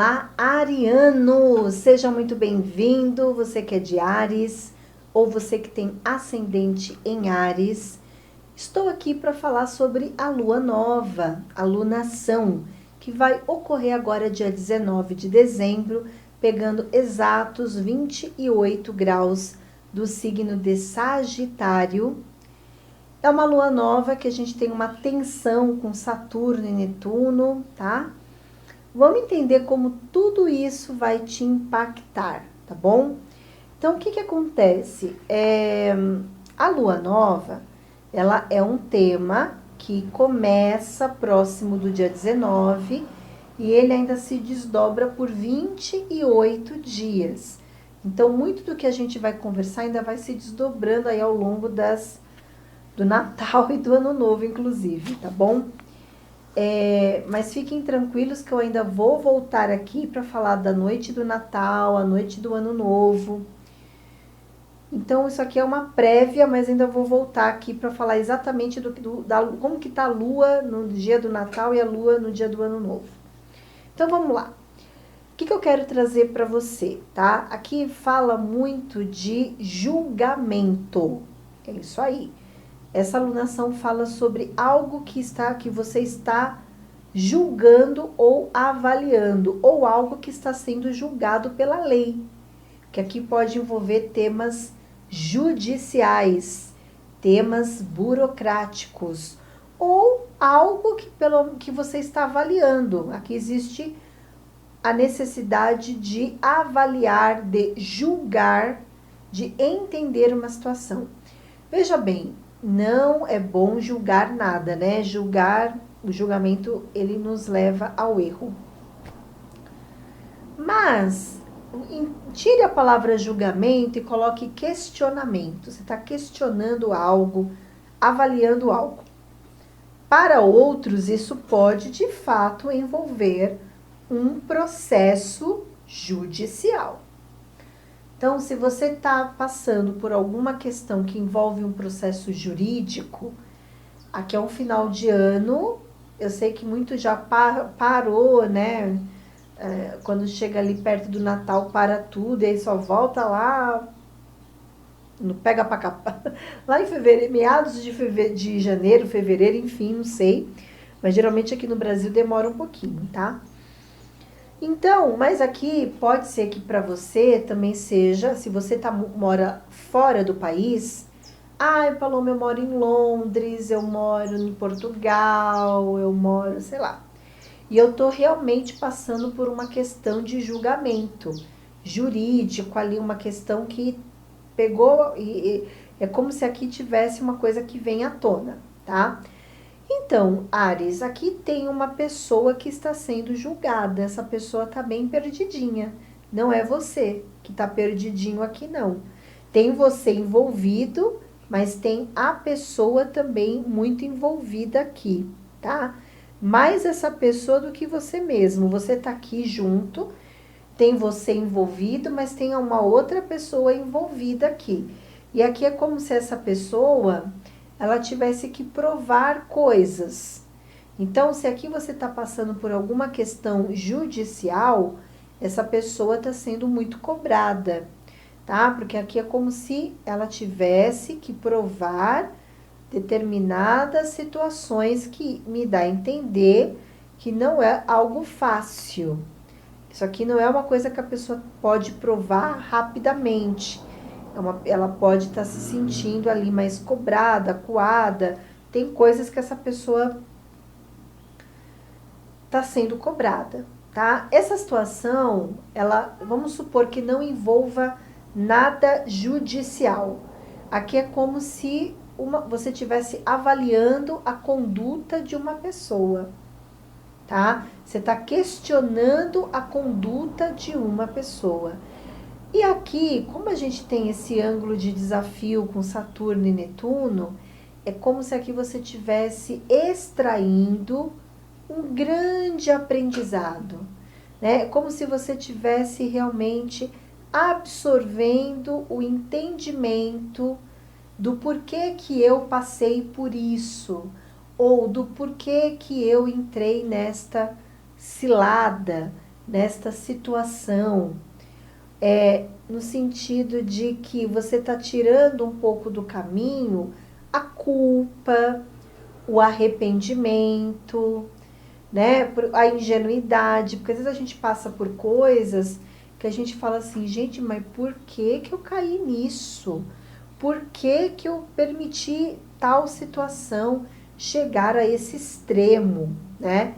Olá, ariano! Seja muito bem-vindo, você que é de Áries ou você que tem ascendente em Áries. Estou aqui para falar sobre a lua nova, a lunação, que vai ocorrer agora dia 19 de dezembro, pegando exatos 28 graus do signo de Sagitário. É uma lua nova que a gente tem uma tensão com Saturno e Netuno, tá? Vamos entender como tudo isso vai te impactar, tá bom? Então, o que acontece? A lua nova, ela é um tema que começa próximo do dia 19 e ele ainda se desdobra por 28 dias. Então, muito do que a gente vai conversar ainda vai se desdobrando aí ao longo do Natal e do Ano Novo, inclusive, tá bom? Mas fiquem tranquilos que eu ainda vou voltar aqui para falar da noite do Natal, a noite do Ano Novo. Então, isso aqui é uma prévia, mas ainda vou voltar aqui para falar exatamente como que tá a Lua no dia do Natal e a Lua no dia do Ano Novo. Então, vamos lá. O que eu quero trazer para você, tá? Aqui fala muito de julgamento. É isso aí. Essa alunação fala sobre algo que você está julgando ou avaliando, ou algo que está sendo julgado pela lei, que aqui pode envolver temas judiciais, temas burocráticos, ou algo que você está avaliando. Aqui existe a necessidade de avaliar, de julgar, de entender uma situação. Veja bem, não é bom julgar nada, né? O julgamento, ele nos leva ao erro. Mas, tire a palavra julgamento e coloque questionamento. Você está questionando algo, avaliando algo. Para outros, isso pode, de fato, envolver um processo judicial. Então, se você está passando por alguma questão que envolve um processo jurídico, aqui é um final de ano, eu sei que muito já parou, né? Quando chega ali perto do Natal, para tudo, e aí só volta lá, no pega pra cá, lá em fevereiro, meados de janeiro, fevereiro, enfim, não sei. Mas geralmente aqui no Brasil demora um pouquinho, tá? Então, mas aqui pode ser que para você também seja, se você mora fora do país, Paloma, eu moro em Londres, eu moro em Portugal, eu moro, sei lá. E eu tô realmente passando por uma questão de julgamento jurídico ali, uma questão que pegou e é como se aqui tivesse uma coisa que vem à tona, tá? Então, Áries, aqui tem uma pessoa que está sendo julgada. Essa pessoa está bem perdidinha. Não é você que está perdidinho aqui, não. Tem você envolvido, mas tem a pessoa também muito envolvida aqui, tá? Mais essa pessoa do que você mesmo. Você está aqui junto, tem você envolvido, mas tem uma outra pessoa envolvida aqui. E aqui é como se essa pessoa ela tivesse que provar coisas. Então, se aqui você está passando por alguma questão judicial, essa pessoa está sendo muito cobrada, tá? Porque aqui é como se ela tivesse que provar determinadas situações que me dá a entender que não é algo fácil. Isso aqui não é uma coisa que a pessoa pode provar rapidamente. Ela pode estar se sentindo ali mais cobrada, acuada. Tem coisas que essa pessoa está sendo cobrada, tá? Essa situação, vamos supor que não envolva nada judicial. Aqui é como se você estivesse avaliando a conduta de uma pessoa, tá? Você está questionando a conduta de uma pessoa. E aqui, como a gente tem esse ângulo de desafio com Saturno e Netuno, é como se aqui você estivesse extraindo um grande aprendizado, né? É como se você estivesse realmente absorvendo o entendimento do porquê que eu passei por isso, ou do porquê que eu entrei nesta cilada, nesta situação, no sentido de que você está tirando um pouco do caminho a culpa, o arrependimento, né? A ingenuidade, porque às vezes a gente passa por coisas que a gente fala assim, gente, mas por que que eu caí nisso? Por que que eu permiti tal situação chegar a esse extremo, né?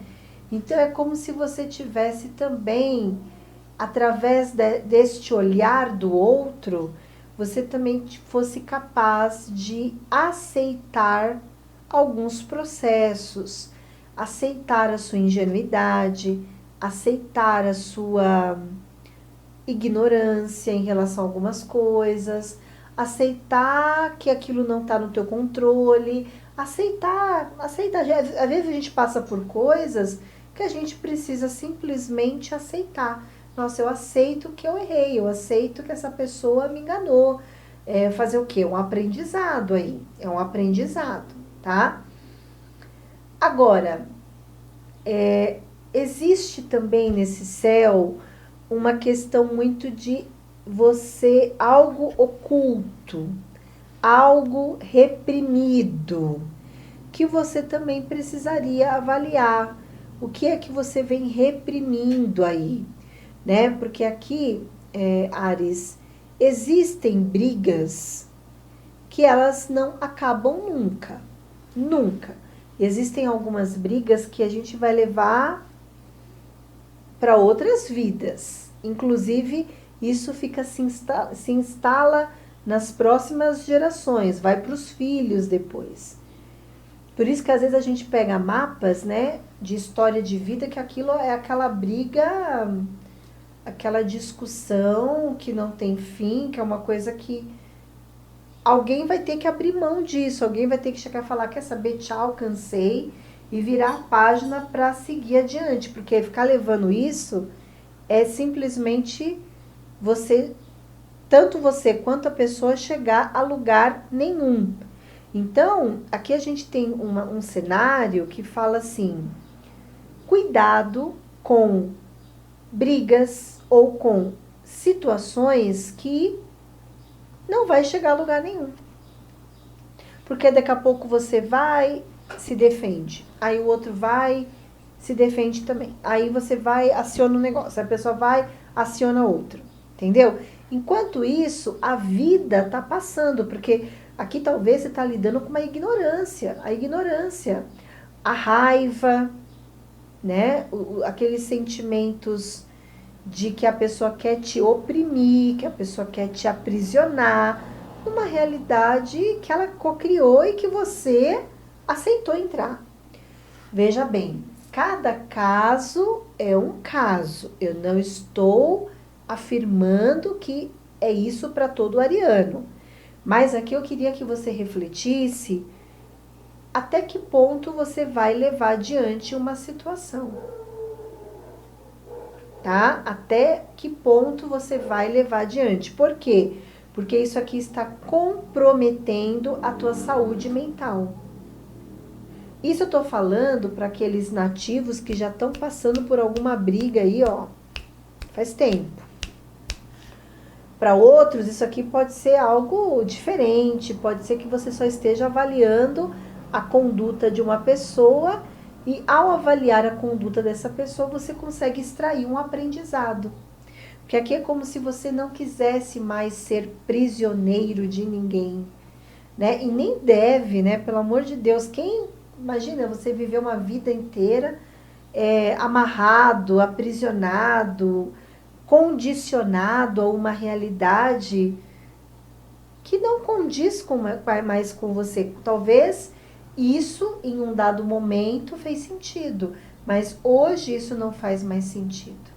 Então é como se você tivesse também, através deste olhar do outro, você também fosse capaz de aceitar alguns processos, aceitar a sua ingenuidade, aceitar a sua ignorância em relação a algumas coisas, aceitar que aquilo não está no teu controle, aceitar. Às vezes a gente passa por coisas que a gente precisa simplesmente aceitar. Nossa, eu aceito que eu errei, eu aceito que essa pessoa me enganou. Fazer o quê? Um aprendizado aí. É um aprendizado, tá? Agora, existe também nesse céu uma questão muito de você, algo oculto, algo reprimido, que você também precisaria avaliar. O que é que você vem reprimindo aí, né? Porque aqui, Ares, existem brigas que elas não acabam nunca, nunca. Existem algumas brigas que a gente vai levar para outras vidas. Inclusive, isso fica se instala nas próximas gerações, vai para os filhos depois. Por isso que às vezes a gente pega mapas, né, de história de vida, que aquilo é aquela briga, aquela discussão que não tem fim, que é uma coisa que alguém vai ter que abrir mão disso, alguém vai ter que chegar e falar, quer saber, tchau, cansei, e virar a página para seguir adiante, porque ficar levando isso é simplesmente você, tanto você quanto a pessoa, chegar a lugar nenhum. Então, aqui a gente tem um cenário que fala assim, cuidado com brigas ou com situações que não vai chegar a lugar nenhum. Porque daqui a pouco você vai, se defende. Aí o outro vai, se defende também. Aí você vai, aciona um negócio. A pessoa vai, aciona outro. Entendeu? Enquanto isso, a vida tá passando. Porque aqui talvez você tá lidando com uma ignorância. A ignorância. A raiva, né? Aqueles sentimentos de que a pessoa quer te oprimir, que a pessoa quer te aprisionar, numa realidade que ela cocriou e que você aceitou entrar. Veja bem, cada caso é um caso. Eu não estou afirmando que é isso para todo ariano. Mas aqui eu queria que você refletisse até que ponto você vai levar adiante uma situação. Tá? Até que ponto você vai levar adiante. Por quê? Porque isso aqui está comprometendo a tua saúde mental. Isso eu tô falando para aqueles nativos que já estão passando por alguma briga aí, ó, faz tempo. Para outros, isso aqui pode ser algo diferente, pode ser que você só esteja avaliando a conduta de uma pessoa e ao avaliar a conduta dessa pessoa, você consegue extrair um aprendizado. Porque aqui é como se você não quisesse mais ser prisioneiro de ninguém, né? E nem deve, né? Pelo amor de Deus, imagina você viver uma vida inteira amarrado, aprisionado, condicionado a uma realidade que não condiz mais com você. Talvez isso, em um dado momento, fez sentido, mas hoje isso não faz mais sentido.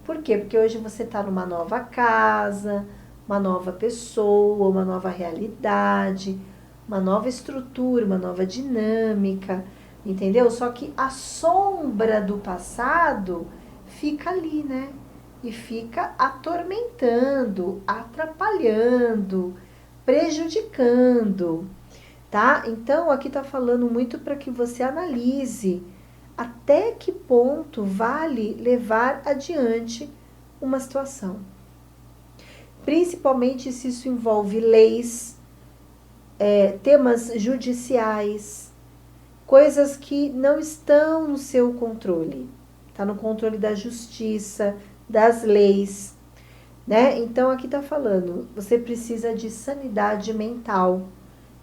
Por quê? Porque hoje você está numa nova casa, uma nova pessoa, uma nova realidade, uma nova estrutura, uma nova dinâmica, entendeu? Só que a sombra do passado fica ali, né? E fica atormentando, atrapalhando, prejudicando, tá? Então, aqui tá falando muito para que você analise até que ponto vale levar adiante uma situação. Principalmente se isso envolve leis, temas judiciais, coisas que não estão no seu controle. Está no controle da justiça, das leis, né? Então, aqui está falando, você precisa de sanidade mental,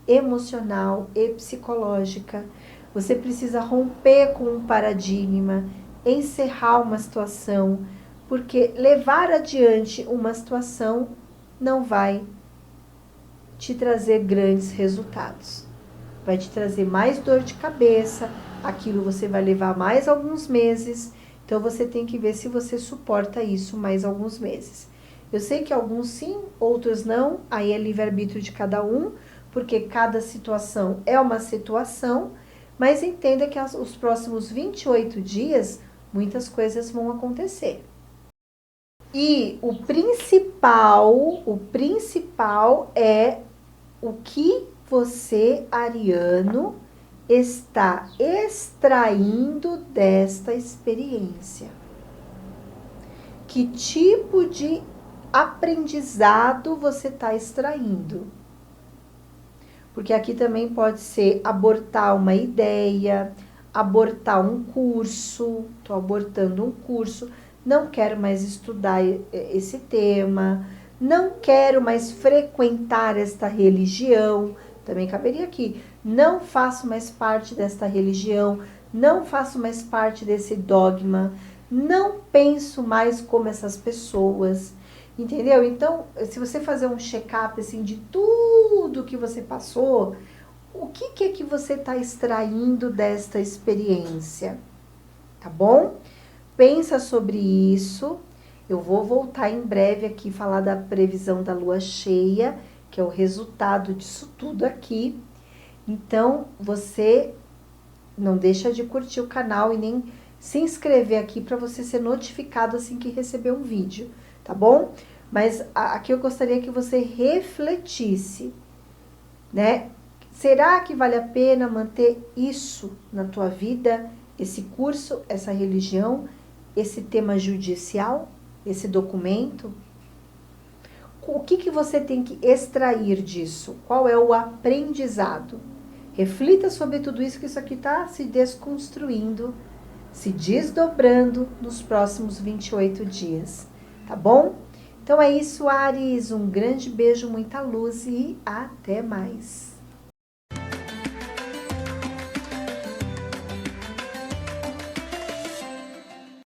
emocional e psicológica. Você precisa romper com um paradigma, encerrar uma situação, porque levar adiante uma situação não vai te trazer grandes resultados. Vai te trazer mais dor de cabeça, aquilo você vai levar mais alguns meses, então você tem que ver se você suporta isso mais alguns meses. Eu sei que alguns sim, outros não, aí é livre-arbítrio de cada um, porque cada situação é uma situação, mas entenda que os próximos 28 dias, muitas coisas vão acontecer. E o principal é o que você, ariano, está extraindo desta experiência. Que tipo de aprendizado você está extraindo? Porque aqui também pode ser abortar uma ideia, abortar um curso, estou abortando um curso, não quero mais estudar esse tema, não quero mais frequentar esta religião, também caberia aqui, não faço mais parte desta religião, não faço mais parte desse dogma, não penso mais como essas pessoas, entendeu? Então, se você fazer um check-up assim, de tudo que você passou, o que é que você está extraindo desta experiência? Tá bom? Pensa sobre isso. Eu vou voltar em breve aqui falar da previsão da lua cheia, que é o resultado disso tudo aqui. Então, você não deixa de curtir o canal e nem se inscrever aqui para você ser notificado assim que receber um vídeo, tá bom? Mas aqui eu gostaria que você refletisse, né? Será que vale a pena manter isso na tua vida, esse curso, essa religião, esse tema judicial, esse documento? O que você tem que extrair disso? Qual é o aprendizado? Reflita sobre tudo isso, que isso aqui está se desconstruindo, se desdobrando nos próximos 28 dias, tá bom? Então é isso, Áries. Um grande beijo, muita luz e até mais.